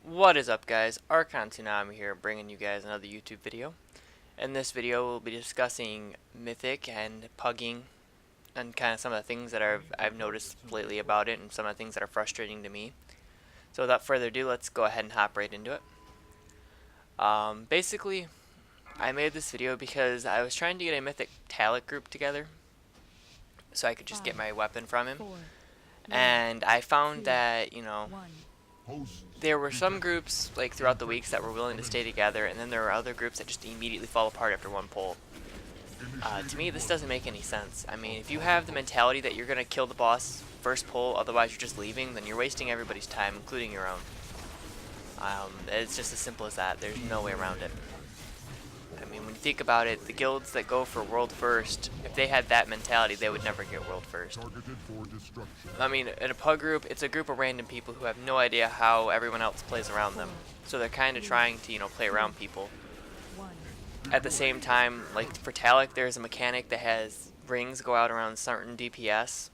What is up, guys? Archon Tsunami here, bringing you guys another YouTube video. In this video we'll be discussing mythic and puging and kind of some of the things that I've noticed lately about it and some of the things that are frustrating to me. So without further ado, let's go ahead and hop right into it. Basically, I made this video because I was trying to get a mythic Talic group together so I could just get my weapon from him. And I found that, there were some groups like throughout the weeks that were willing to stay together, and then there were other groups that just immediately fall apart after one pull. To me, this doesn't make any sense. I mean, if you have the mentality that you're gonna kill the boss first pull, otherwise you're just leaving, then you're wasting everybody's time, including your own. It's just as simple as that. There's no way around it. I mean, when you think about it, the guilds that go for world first, if they had that mentality, they would never get world first. I mean, in a pug group, it's a group of random people who have no idea how everyone else plays around them. So they're kind of trying to, play around people. At the same time, like for Talic, there's a mechanic that has rings go out around certain DPS,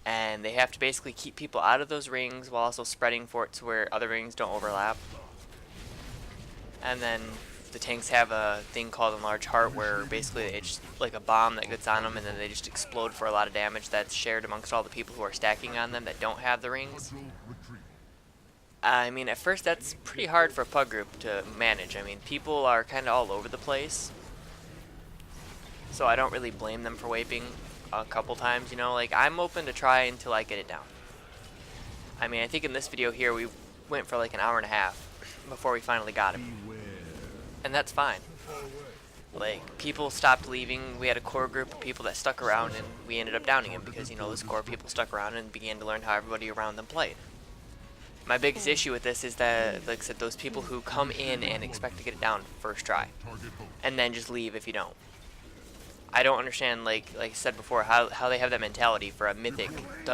and they have to basically keep people out of those rings while also spreading for it to where other rings don't overlap. And then the tanks have a thing called Enlarged Heart, where basically it's like a bomb that gets on them and then they just explode for a lot of damage that's shared amongst all the people who are stacking on them that don't have the rings. I mean, at first that's pretty hard for a pug group to manage. I mean, people are kind of all over the place, so I don't really blame them for waping a couple times, like I'm open to try until I get it down. I mean, I think in this video here we went for like an hour and a half before we finally got him. And that's fine. Like, people stopped leaving. We had a core group of people that stuck around, and we ended up downing him because, this core people stuck around and began to learn how everybody around them played. My biggest issue with this is that, like I said, those people who come in and expect to get it down first try, and then just leave if you don't. I don't understand, like I said before, how they have that mentality for a mythic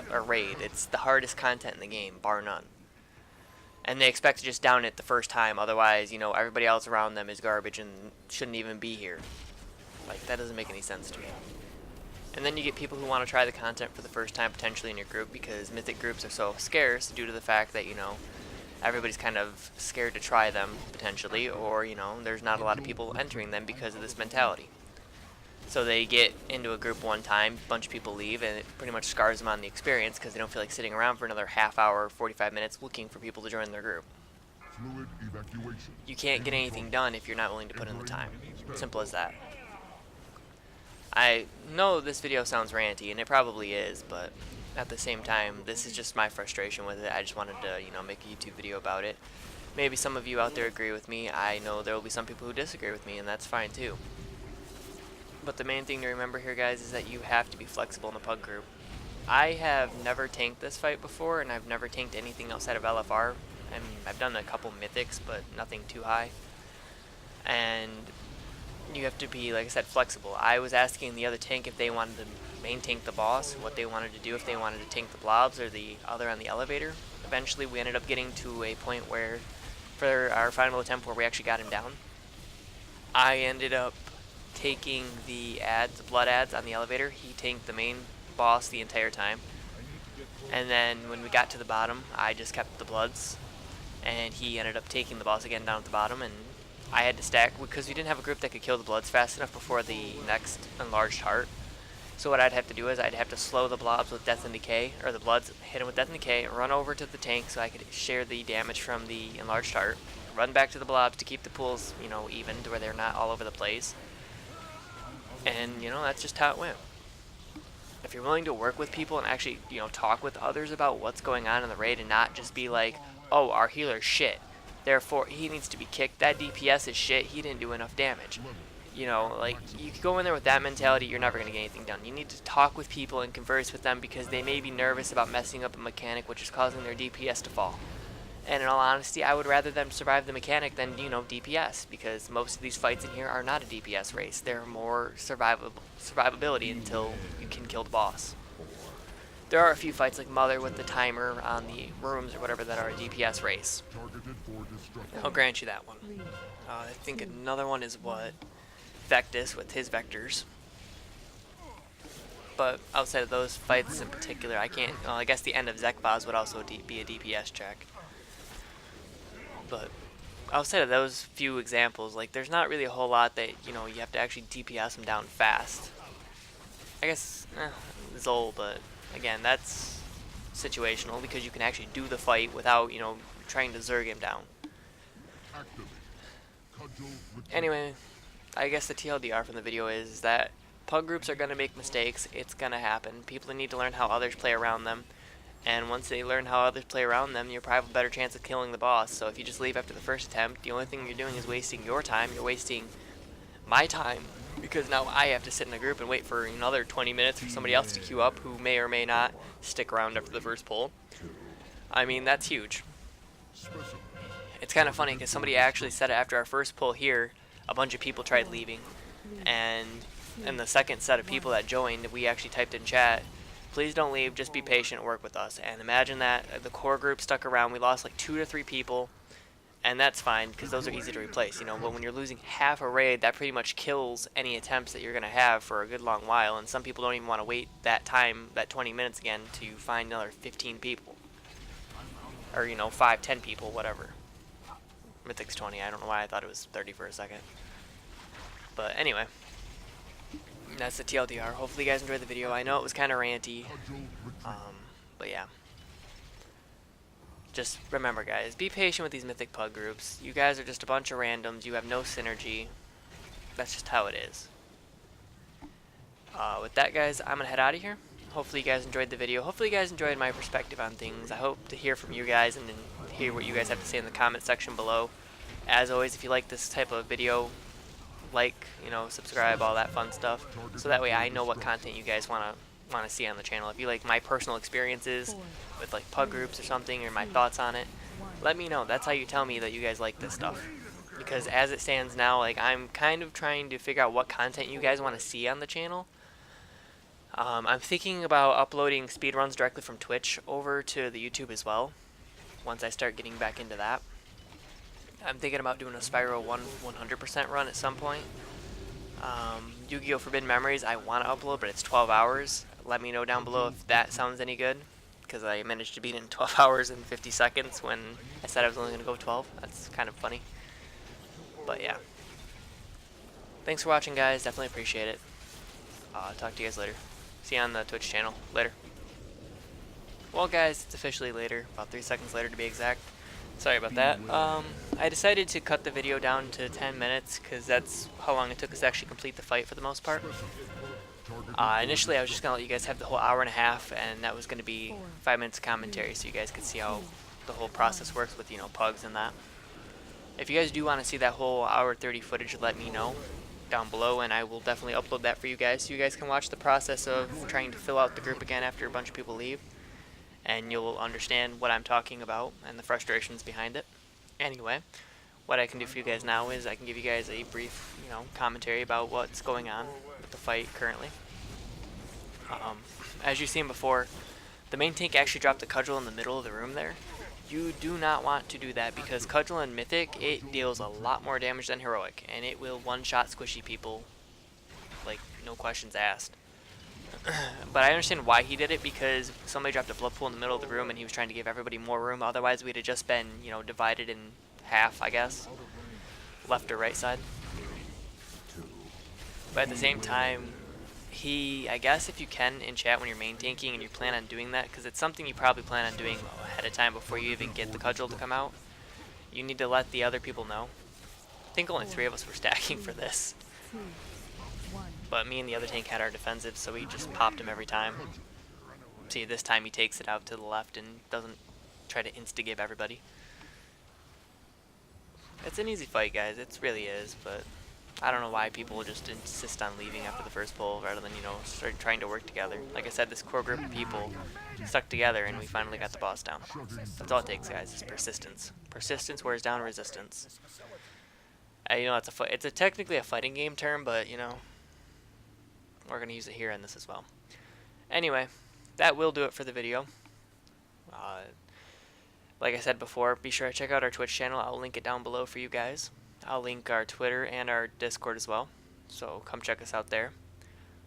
or raid. It's the hardest content in the game, bar none. And they expect to just down it the first time, otherwise, everybody else around them is garbage and shouldn't even be here. Like, that doesn't make any sense to me. And then you get people who want to try the content for the first time potentially in your group because mythic groups are so scarce due to the fact that, everybody's kind of scared to try them potentially, or, there's not a lot of people entering them because of this mentality. So they get into a group one time, a bunch of people leave, and it pretty much scars them on the experience because they don't feel like sitting around for another half hour, 45 minutes looking for people to join their group. You can't get anything done if you're not willing to put in the time. Simple as that. I know this video sounds ranty, and it probably is, but at the same time, this is just my frustration with it. I just wanted to, make a YouTube video about it. Maybe some of you out there agree with me. I know there will be some people who disagree with me, and that's fine too. But the main thing to remember here, guys, is that you have to be flexible in the pug group. I have never tanked this fight before, and I've never tanked anything outside of LFR. I mean, I've done a couple mythics, but nothing too high. And you have to be, like I said, flexible. I was asking the other tank if they wanted to main tank the boss, what they wanted to do, if they wanted to tank the blobs or the other on the elevator. Eventually, we ended up getting to a point where, for our final attempt where we actually got him down, I ended up taking the blood ads on the elevator. He tanked the main boss the entire time, and then when we got to the bottom, I just kept the bloods, and he ended up taking the boss again down at the bottom, and I had to stack because we didn't have a group that could kill the bloods fast enough before the next Enlarged Heart. So what I'd have to do is I'd have to slow the blobs with Death and Decay, or the bloods, hit them with Death and Decay, run over to the tank so I could share the damage from the Enlarged Heart, run back to the blobs to keep the pools, even to where they're not all over the place. And, that's just how it went. If you're willing to work with people and actually, talk with others about what's going on in the raid and not just be like, oh, our healer's shit, therefore he needs to be kicked, that DPS is shit, he didn't do enough damage. Like, you go in there with that mentality, you're never going to get anything done. You need to talk with people and converse with them because they may be nervous about messing up a mechanic which is causing their DPS to fall. And in all honesty, I would rather them survive the mechanic than, DPS, because most of these fights in here are not a DPS race. They're more survivability until you can kill the boss. There are a few fights like Mother with the timer on the rooms or whatever that are a DPS race. I'll grant you that one. I think another one is what? Vectus with his vectors. But outside of those fights in particular, I can't. Well, I guess the end of Zekvaz would also be a DPS check. But outside of those few examples, like there's not really a whole lot that you have to actually DPS them down fast. I guess Zol, but again, that's situational because you can actually do the fight without trying to Zerg him down. Anyway, I guess the TLDR from the video is that pug groups are going to make mistakes. It's going to happen. People need to learn how others play around them. And once they learn how others play around them, you'll probably have a better chance of killing the boss. So if you just leave after the first attempt, the only thing you're doing is wasting your time. You're wasting my time, because now I have to sit in a group and wait for another 20 minutes for somebody else to queue up who may or may not stick around after the first pull. I mean, that's huge. It's kind of funny because somebody actually said it after our first pull here. A bunch of people tried leaving, and in the second set of people that joined, we actually typed in chat, please don't leave, just be patient and work with us. And imagine that the core group stuck around. We lost like 2 to 3 people, and that's fine because those are easy to replace. But when you're losing half a raid, that pretty much kills any attempts that you're going to have for a good long while. And some people don't even want to wait that time, that 20 minutes again, to find another 15 people. Or, 5, 10 people, whatever. Mythic's 20. I don't know why I thought it was 30 for a second. But anyway, that's the TLDR. Hopefully you guys enjoyed the video. I know it was kind of ranty, but yeah. Just remember, guys, be patient with these mythic pug groups. You guys are just a bunch of randoms. You have no synergy. That's just how it is. With that, guys, I'm going to head out of here. Hopefully you guys enjoyed the video. Hopefully you guys enjoyed my perspective on things. I hope to hear from you guys and hear what you guys have to say in the comment section below. As always, if you like this type of video, subscribe, all that fun stuff, so that way I know what content you guys want to see on the channel. If you like my personal experiences with like pug groups or something, or my thoughts on it, let me know. That's how you tell me that you guys like this stuff. Because as it stands now, I'm kind of trying to figure out what content you guys want to see on the channel. I'm thinking about uploading speedruns directly from Twitch over to the YouTube as well, once I start getting back into that. I'm thinking about doing a Spyro 100% run at some point. Yu-Gi-Oh! Forbidden Memories I want to upload, but it's 12 hours. Let me know down below if that sounds any good, because I managed to beat it in 12 hours and 50 seconds when I said I was only going to go 12. That's kind of funny. But yeah. Thanks for watching, guys. Definitely appreciate it. Talk to you guys later. See you on the Twitch channel. Later. Well, guys, it's officially later. About 3 seconds later to be exact. Sorry about that. I decided to cut the video down to 10 minutes because that's how long it took us to actually complete the fight for the most part. Initially, I was just going to let you guys have the whole hour and a half, and that was going to be 5 minutes of commentary so you guys could see how the whole process works with, pugs and that. If you guys do want to see that whole hour 30 footage, let me know down below, and I will definitely upload that for you guys so you guys can watch the process of trying to fill out the group again after a bunch of people leave. And you'll understand what I'm talking about and the frustrations behind it. Anyway, what I can do for you guys now is I can give you guys a brief, commentary about what's going on with the fight currently. As you've seen before, the main tank actually dropped the cudgel in the middle of the room there. You do not want to do that because cudgel and mythic, it deals a lot more damage than heroic, and it will one-shot squishy people, like no questions asked. But I understand why he did it, because somebody dropped a blood pool in the middle of the room and he was trying to give everybody more room. Otherwise we'd have just been, divided in half, I guess. Left or right side. But at the same time, I guess if you can in chat when you're main tanking and you plan on doing that, because it's something you probably plan on doing ahead of time before you even get the cudgel to come out, you need to let the other people know. I think only 3 of us were stacking for this. But me and the other tank had our defensive, so we just popped him every time. See, this time he takes it out to the left and doesn't try to insta-give everybody. It's an easy fight, guys. It really is, but I don't know why people just insist on leaving after the first pull rather than, start trying to work together. Like I said, this core group of people stuck together and we finally got the boss down. That's all it takes, guys, is persistence. Persistence wears down resistance. It's technically a fighting game term, but, we're going to use it here in this as well. Anyway, that will do it for the video. Like I said before, be sure to check out our Twitch channel. I'll link it down below for you guys. I'll link our Twitter and our Discord as well. So come check us out there.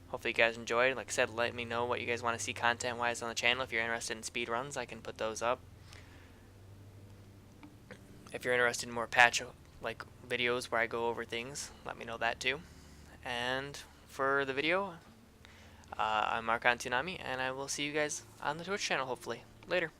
Hopefully you guys enjoyed. Like I said, let me know what you guys want to see content-wise on the channel. If you're interested in speedruns, I can put those up. If you're interested in more patch like videos where I go over things, let me know that too. And for the video, I'm Mark Tsunami, and I will see you guys on the Twitch channel hopefully. Later.